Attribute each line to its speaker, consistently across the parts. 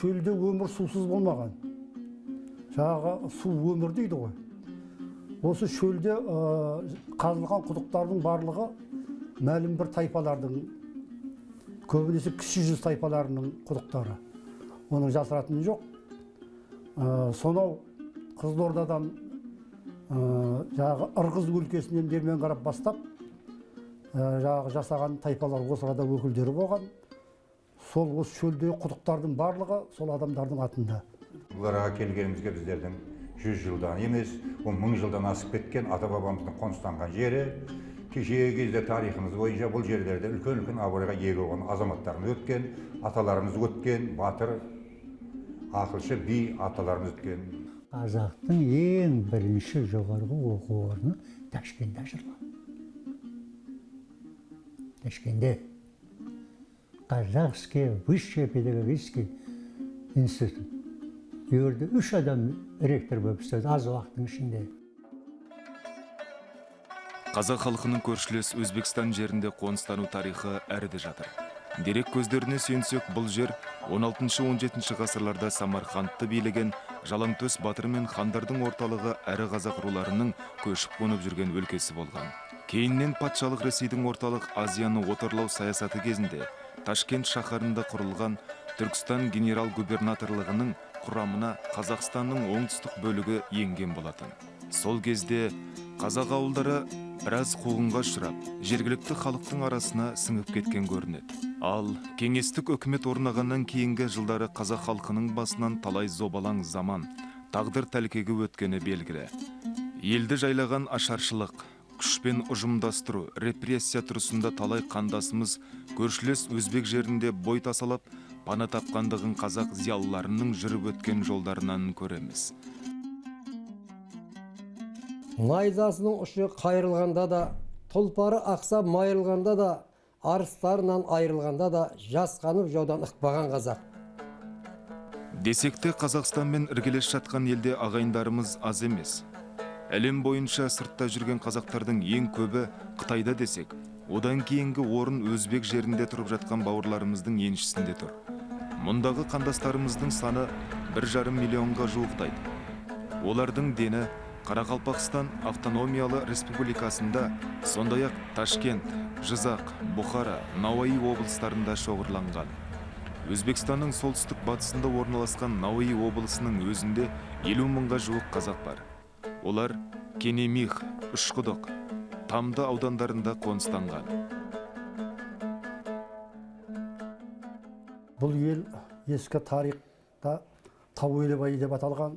Speaker 1: шөлде өмір сусыз болмаған. Жаңағы су өмір дейді ғой. Осы шөлде қазылған құдықтардың барлығы мәлім бір тайпалардың, көбінесе кіші жүз тайпаларының құдықтары. Оның жасыратыны жоқ. Сонау Қызылордадан жаңағы Ырғыз өлкесінен Дермен қарап бастап жаңағы жасаған тайпалар осы арада өкілдері болған. Сол осы шөлдегі құдықтардың барлығы сол адамдардың атында.
Speaker 2: Бұларға келгенімізге біздердің 100 жылдан емес, 1000 жылдан асып кеткен ата-бабамыздың қоныстанған жері. Кешегі кезде тарихымыз бойынша бұл жерлерде үлкен-үлкен абыройға ие болған азаматтарымыз өткен, аталарымыз өткен, батыр, ақылшы, би аталарымыз өткен.
Speaker 3: Қазақтың ең бірінші жоғарғы оқу орны Ташкентте ашылған. Ташкентте Казахский высший педагогический институт. Үйерде 3 адам ректор болып істеді аз уақыттың ішінде.
Speaker 4: Қазақ халқының көршілес Өзбекстан жерінде қоныстану тарихы әріде жатыр. Дерек көздеріне сүйенсек, бұл жер 16-17 ғасырларда Самарқандты билеген Жалаңтөс батыр мен хандардың орталығы әрі қазақ руларының көшіп қонып жүрген өлкесі болған. Кейіннен патшалық Ресейдің орталық Азияны отарлау саясаты кезінде Ташкент шаһарында құрылған Түркістан генерал-губернаторлығының құрамына Қазақстанның оңтүстік бөлігі енген болатын. Сол кезде қазақ ауылдары біраз қуғынға ұшырап, жергілікті халықтың арасына сіңіп кеткен көрінеді. Ал кеңестік өкімет орнағаннан кейінгі жылдары қазақ халқының басынан талай зобалаң заман, тағдыр тәлкегі өткені белгілі. Елді жайлаған ашаршылық, күшпен ұжымдастыру, репрессия тұрысында талай қандасымыз көршілес өзбек жерінде бой тасалап, пана тапқандығын қазақ зиялыларының жүріп өткен жолдарынан көреміз.
Speaker 5: Найзасының ұшы қайырылғанда да, тұлпары ақса майырылғанда да, арыстарынан айырылғанда да жасқанып жаудан ықпаған қазақ.
Speaker 4: Десекте Қазақстанмен іргелес жатқан елде ағайындарымыз аз емес. Әлем бойынша сыртта жүрген қазақтардың ең көбі Қытайда десек, одан кейінгі орын өзбек жерінде тұрып жатқан бауырларымыздың еншісінде тұр. Мұндағы қандастарымыздың саны 1,5 миллионға жуықтайды. Олардың дені Қарақалпақстан автономиялы республикасында, сондай-ақ Ташкент, Жизақ, Бұхара, Науаи облыстарында шоғырланған. Өзбекстанның солтүстік батысында орналасқан Науаи облысының өзінде 50 мыңға жуық қазақ бар. Олар Кенемих, Үшқұдық, Тамды аудандарында қоныстанған.
Speaker 1: Бұл ел ескі тарихта Тауелібай деп аталған.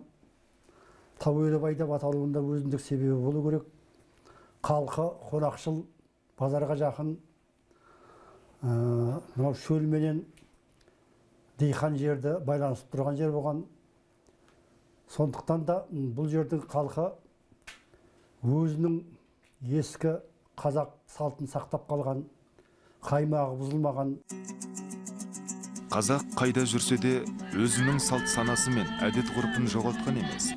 Speaker 1: Тауелібай деп аталуында өзіндік себебі болу керек. Халқы қонақшыл, базарға жақын, шөл менен дейхан жерді байланысып тұрған жер болған. Сондықтан да бұл жердің халқы өзінің ескі қазақ салтын сақтап қалған, қаймағы бұзылмаған.
Speaker 4: Қазақ қайда жүрсе де өзінің салт санасы мен әдет ғұрпын жоғалтқан емес.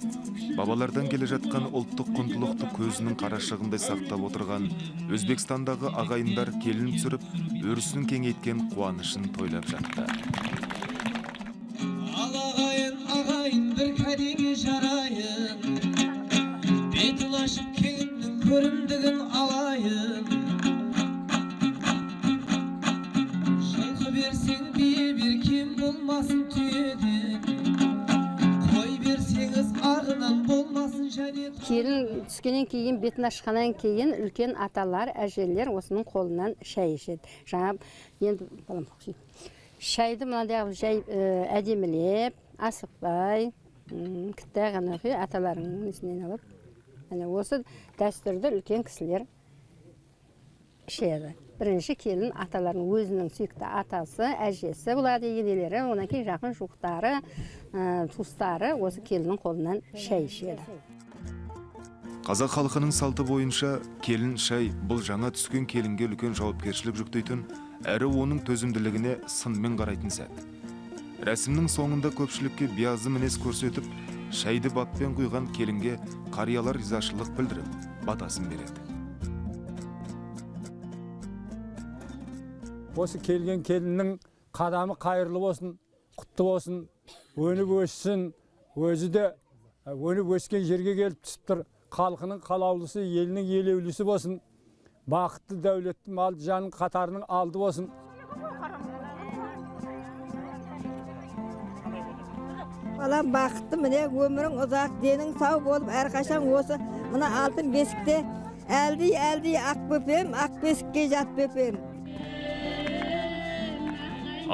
Speaker 4: Бабалардан келе жатқан ұлттық құндылықты көзінің қарашығындай сақтап отырған Өзбекстандағы ағайындар келін түсіріп, өрісін кеңейткен қуанышын тойлап жатты.
Speaker 6: Ағайын бір кәдеге жарайын, бет ұлашып келіннің көрімдігін алайын. Жылқы берсең бие бер, кем болмасын түйеден, қой берсеңіз ағынан болмасын және.
Speaker 7: Келін түскеннен кейін, бетін ашқаннан кейін үлкен аталар, әжелер осының қолынан шай ішеді. Жаңа енді балам шайды мынандай жай әдемілеп, асықпай, кітті ғана аталарының несінен алып. Осы дәстүрді үлкен кісілер ішеді. Бірінші келін аталарының өзінің сүйікті атасы, әжесі болады, енелері, онан кейін жақын жуықтары, туыстары осы келіннің қолынан шай ішеді.
Speaker 4: Қазақ халқының салты бойынша келін шай бұл жаңа түскен келінге үлкен жауапкершілік жүктейтін, әрі оның төзімділігіне сынмен қарайтын сәт. Рәсімнің соңында көпшілікке биязы мінез көрсетіп, шайды баппен құйған келінге қариялар ризашылық білдіріп, батасын береді.
Speaker 8: Осы келген келіннің қадамы қайырлы болсын, құтты болсын, өніп өссін, өзі де өніп өскен жерге келіп түсіп тұр. Халқының қалаулысы, елінің елеулісі болсын. Бақытты, дәулетті, малды жанын қатарының алды болсын.
Speaker 9: Балам бақытты, міне өмірің ұзақ, денің сау болып, әрқашан осы мына алтын бесікте әлді ақ бөпем, ақ бесікке жат бөпем.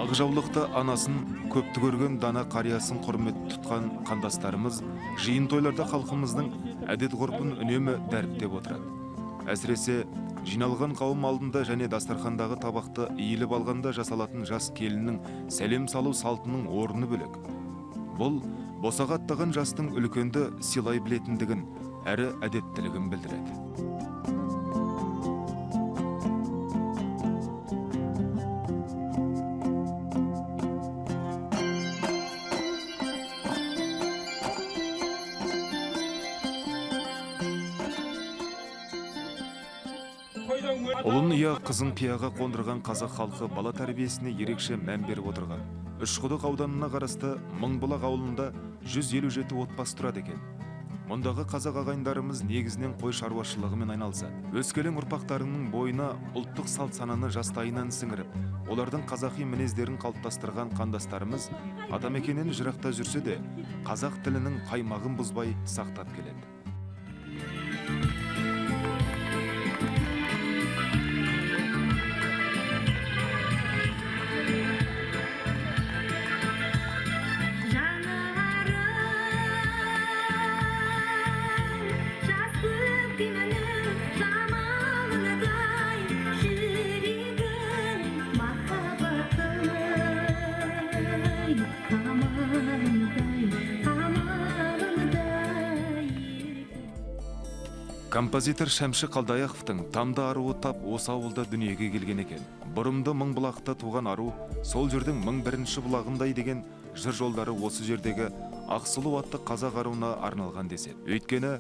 Speaker 4: Ақ жаулықты анасын, көпті көрген дана қариясын құрмет тұтқан қандастарымыз жиын тойларда халқымыздың әдет ғұрпын үнемі дәріптеп отырады. Әсіресе жиналған қауым алдында және дастархандағы табақты иіліп алғанда жасалатын жас келіннің сәлем салу салтының орны бөлек. Бұл босаға аттаған жастың үлкенді сыйлай білетіндігін әрі әдептілігін білдіреді. Ұлын иә қызын қияға қондырған қазақ халқы бала тәрбиесіне ерекше мән беріп отырған. Үшқұдық ауданына қарасты Мыңбұлақ ауылында 157 отбасы тұрады екен. Мұндағы қазақ ағайындарымыз негізінен қой шаруашылығымен айналысады. Өскелең ұрпақтарының бойына ұлттық салт сананы жастайынан сіңіріп, олардың қазақи мінездерін қалыптастырған қандастарымыз атамекеннен жырақта жүрсе де, қазақ тілінің қаймағын бұзбай сақтап келеді. Композитор Шәмші Қалдаяқовтың тамды аруы тап осы ауылда дүниеге келген екен. Бұрымды Мыңбұлақта туған ару, сол жердің 1001 бұлағындай деген жыр жолдары осы жердегі Ақсұлу атты қазақ аруына арналған деседі. Өйткені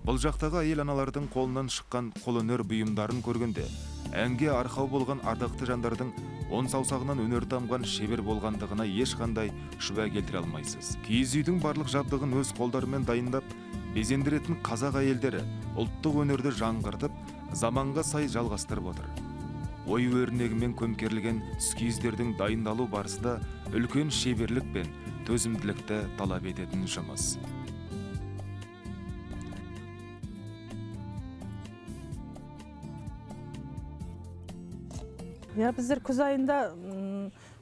Speaker 4: бұл жақтағы әйел аналардың қолынан шыққан қолөнер бұйымдарын көргенде, әнге арқау болған ардақты жандардың он саусағынан өнер тамған шебер болғандығына ешқандай шүбә келтіре алмайсыз. Киіз үйдің барлық жабдығын өз қолдарымен дайындап, безендіретін қазақ әйелдері ұлттық өнерді жаңғыртып, заманға сай жалғастырып отыр. Ой өрнегімен көмкерілген түскиіздердің дайындалу барысы да үлкен шеберлік пен төзімділікті талап ететін жұмыс.
Speaker 10: Біздер күз айында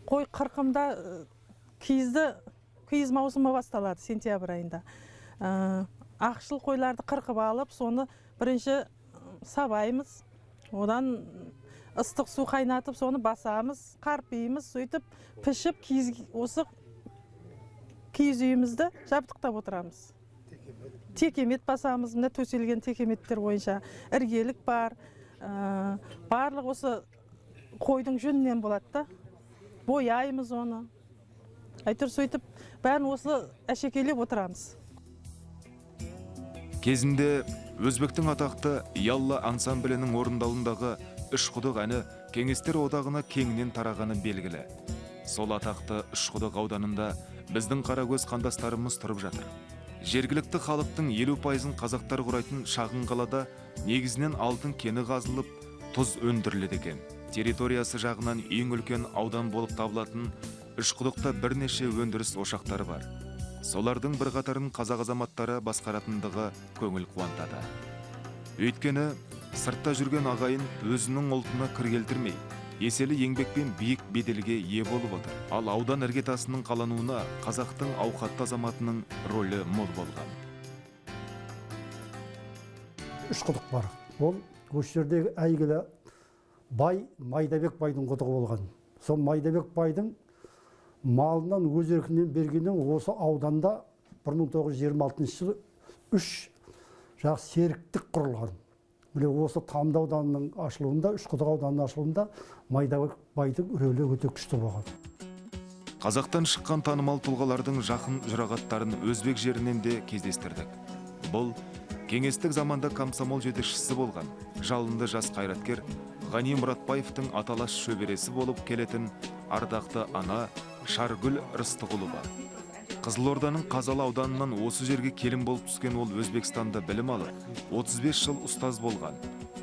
Speaker 10: қой қырқымда киіз маусымы басталады, сентябрь айында. Ақшыл қойларды қырқып алып, соны бірінші сабаймыз, одан ыстық су қайнатып, соны басамыз, қарпимыз, сөйтіп пішіп, осы киіз үйімізді жабдықтап отырамыз. Текемет басамыз, мына төселген текеметтер бойынша іргелік бар, барлық осы қойдың жүнінен болады да, бояймыз оны. Әйтір сөйтіп, бәрін осы әшекейлеп отырамыз.
Speaker 4: Кезінде Өзбектің атақты Ялла ансамблінің орындалындағы Үшқұдық әні кеңестер одағына кеңінен тарағаны белгілі. Сол атақты Үшқұдық ауданында біздің қарагөз қандастарымыз тұрып жатыр. Жергілікті халықтың 50%-ын қазақтар құрайтын шағын қалада негізінен алтын кені қазылып, тұз өндіріледі екен. Территориясы жағынан ең үлкен аудан болып табылатын Үшқұдықта бірнеше өндіріс ошақтары бар. Солардың бір қатарын қазақ азаматтары басқаратындығы көңіл қуантады. Өйткені сыртта жүрген ағайын өзінің ұлтына кір келтірмей, еселі еңбекпен биік беделге ие болып отыр. Ал аудан іргетасының қалануына қазақтың ауқатты азаматының рөлі мол болған.
Speaker 1: Үшқұдық бар. Ол осы жердегі әйгілі бай Майдабек байдың құдығы болған. Сол Майдабек байдың малынан өз еркінен бергеннен осы ауданда 1926 жылы 3 жақ серіктік құрылған. Міне осы Тамды ауданының ашылуында, Үшқұдық ауданының ашылуында Майдабек байдың рөлі өте күшті болған.
Speaker 4: Қазақтан шыққан танымал тұлғалардың жақын жұрағаттарын өзбек жерінен де кездестірдік. Бұл кеңестік заманда комсомол жетекшісі болған жалынды жас қайраткер Ғани Мұратбаевтың аталас шөбересі болып келетін ардақты ана Шаргүл Рыстығұлова. Қызылорданың Қазалы ауданынан осы жерге келін болып түскен ол Өзбекстанда білім алып, 35 жыл ұстаз болған.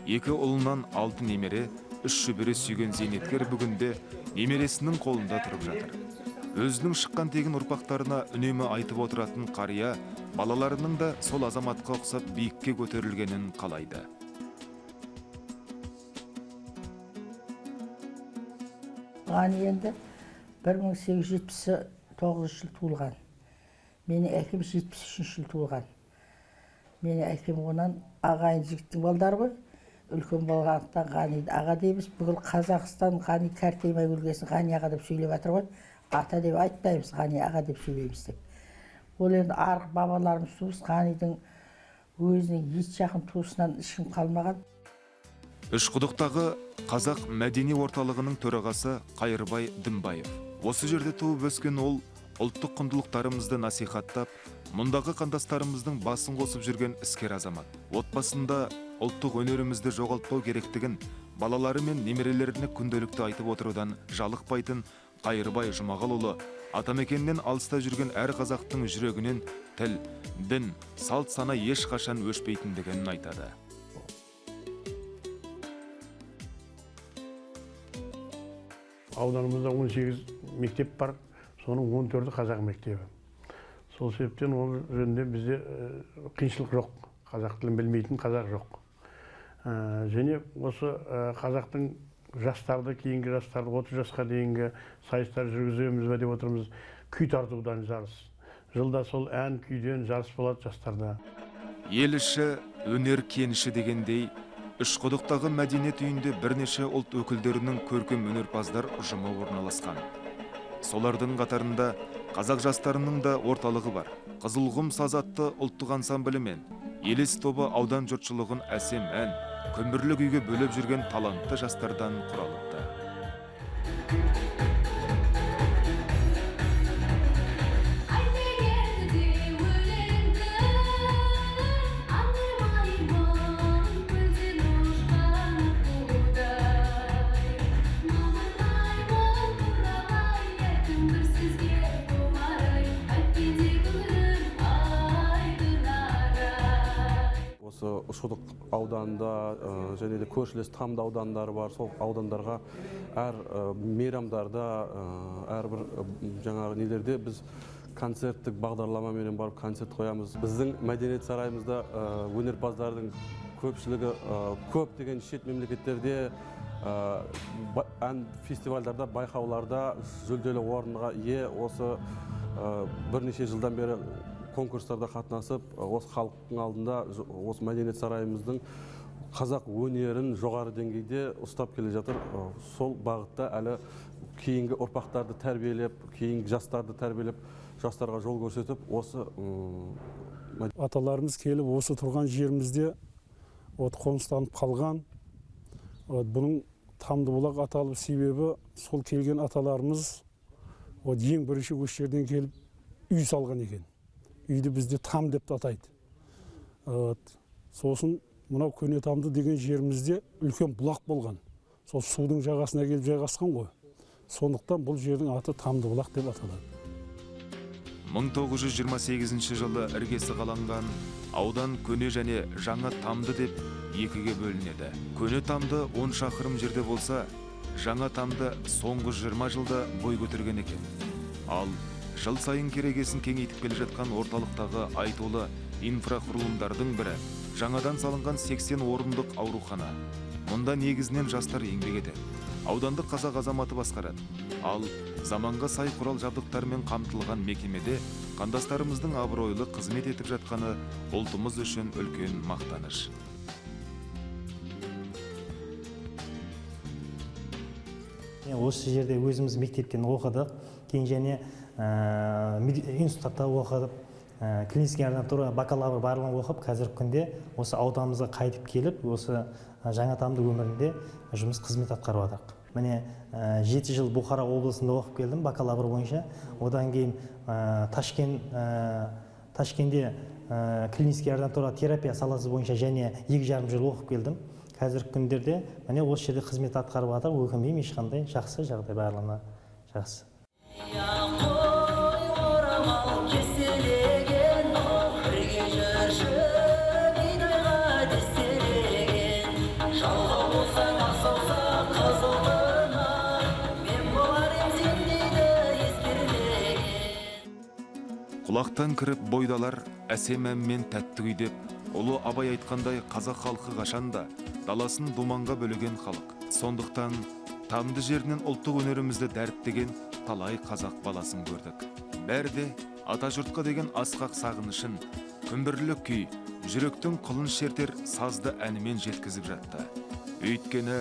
Speaker 4: 2 ұлынан 6 немере, 3 шөбере сүйген зейнеткер бүгінде немересінің қолында тұрып жатыр. Өзінің шыққан тегін ұрпақтарына үнемі айтып отыратын қария, балаларының да сол азаматқа ұқсап биікке көтерілгенін қалайды.
Speaker 11: Ғани енді 1879 жыл туылған. Менің әкем 73 жыл туылған. Менің әкем онан ағайын жігіттің балдары ғой. Үлкен болғандықтан Ғаниді аға дейміз. Бүгін Қазақстан Ғани кәртеймай өлгесін Ғани аға деп сөйлеп жатыр ғой. Ата деп айтпаймыз, Ғани аға деп сөйлейміз деп. Ол енді арғы бабаларымыз туыс, Ғанидың өзінің ет жақын туысынан ешкім қалмаған.
Speaker 4: Үшқұдықтағы қазақ мәдени орталығының төрағасы Қайырбай Дымбаев. Осы жерде туып өскен ол ұлттық құндылықтарымызды насихаттап, мұндағы қандастарымыздың басын қосып жүрген іскер азамат. Отбасында ұлттық өнерімізді жоғалтпау керектігін балалары мен немерелеріне күнделікті айтып отырудан жалықпайтын Қайырбай Жұмағалұлы атамекеннен алыста жүрген әр қазақтың жүрегінен тіл, дін, салт сана ешқашан өшпейтіндігін айтады.
Speaker 12: Ауданымызда 18 мектеп бар, соның 14-і қазақ мектебі. Сол себептен ол жөнінде бізде қиыншылық жоқ, қазақ тілін білмейтін қазақ жоқ. Және осы қазақтың жастарды, кейінгі жастарды 30 жасқа дейінгі сайыстар жүргіземіз бе деп отырмыз, күй тартудан жарыс. Жылда сол ән күйден жарыс болады жастарда.
Speaker 4: Ел іші, өнер кеніші дегендей, Үшқұдықтағы мәдениет үйінде бірнеше ұлт өкілдерінің көркем өнерпаздар ұжымы орналасқан. Солардың қатарында қазақ жастарының да орталығы бар. Қызылғұм саз атты ұлттық ансамблі мен елес тобы аудан жұртшылығын әсем ән, күмбірлі күйге бөліп жүрген талантты жастардан құралыпты.
Speaker 13: Үшқұдық ауданында және де көршілес тамды аудандары бар. Сол аудандарға әр мейрамдарда, әрбір жаңағы нелерде біз концерттік бағдарламамен барып концерт қоямыз. Біздің мәдениет сарайымызда өнерпаздардың көпшілігі көп деген шет мемлекеттерде ән фестивальдарда, байқауларда жүлделі орынға ие. Осы бірнеше жылдан бері конкурстарда қатынасып, осы халықтың алдында осы мәдениет сарайымыздың қазақ өнерін жоғары деңгейде ұстап келе жатыр. Сол бағытта әлі кейінгі ұрпақтарды тәрбиелеп, кейінгі жастарды тәрбиелеп, жастарға жол көрсетіп, осы
Speaker 12: аталарымыз келіп, осы тұрған жерімізде қоныстанып қалған. Бұның Тамдыбұлақ аталып себебі сол келген аталарымыз ең бірінші осы жерден келіп үй салған екен. Үйді бізде там деп атайды. Сосын мынау көне тамды деген жерімізде үлкен бұлақ болған. Сол судың жағасына келіп жайғасқан ғой. Сондықтан бұл жердің аты Тамдыбұлақ деп аталады.
Speaker 4: 1928 жылы іргесі қаланған аудан көне және жаңа тамды деп екіге бөлінеді. Көне тамды 10 шақырым жерде болса, жаңа тамды соңғы 20 жылда бой көтерген екен. Ал жыл сайын керегесін кеңейтіп келе жатқан орталықтағы айтулы инфрақұрылымдардың бірі жаңадан салынған 80 орындық аурухана. Мұнда негізінен жастар еңбек етеді. Аудандық қазақ азаматы басқарады. Ал заманға сай құрал жабдықтармен қамтылған мекемеде қандастарымыздың абыройлы қызмет етіп жатқаны ұлтымыз үшін үлкен мақтаныш.
Speaker 14: Осы жерде өзіміз мектептен оқыдық, кейін және институтта оқыдық, клинический ординатура, бакалавр барлығын оқып, қазіргі күнде осы ауданымызға қайтып келіп, осы жаңа тамды өмірінде жұмыс қызмет атқарып жатырмық. Міне 7 жыл Бұхара облысында оқып келдім бакалавр бойынша. Одан кейін Ташкентте клинический ординатура терапия саласы бойынша және 2,5 жыл оқып келдім. Қазіргі күндерде міне осы жерде қызмет атқарып жатыр, өкінбеймін, ешқандай жақсы жағдай барлығына жақсы.
Speaker 4: Бұлақтан кіріп бойдалар әсем әммен тәтті күй деп, ұлы Абай айтқандай қазақ халқы қашанда даласын думанға бөлеген халық. Сондықтан тамды жерінен ұлттық өнерімізді дәріптеген талай қазақ баласын көрдік. Бәрде ата жұртқа деген асқақ сағынышын, күмбірлік күй, жүректің құлын шертер сазды әнімен жеткізіп жатты. Өйткені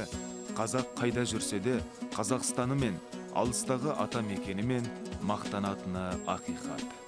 Speaker 4: қазақ қайда жүрсе де Қазақстаны мен алыстағы ата мекені мен мақтанатыны ақиқат.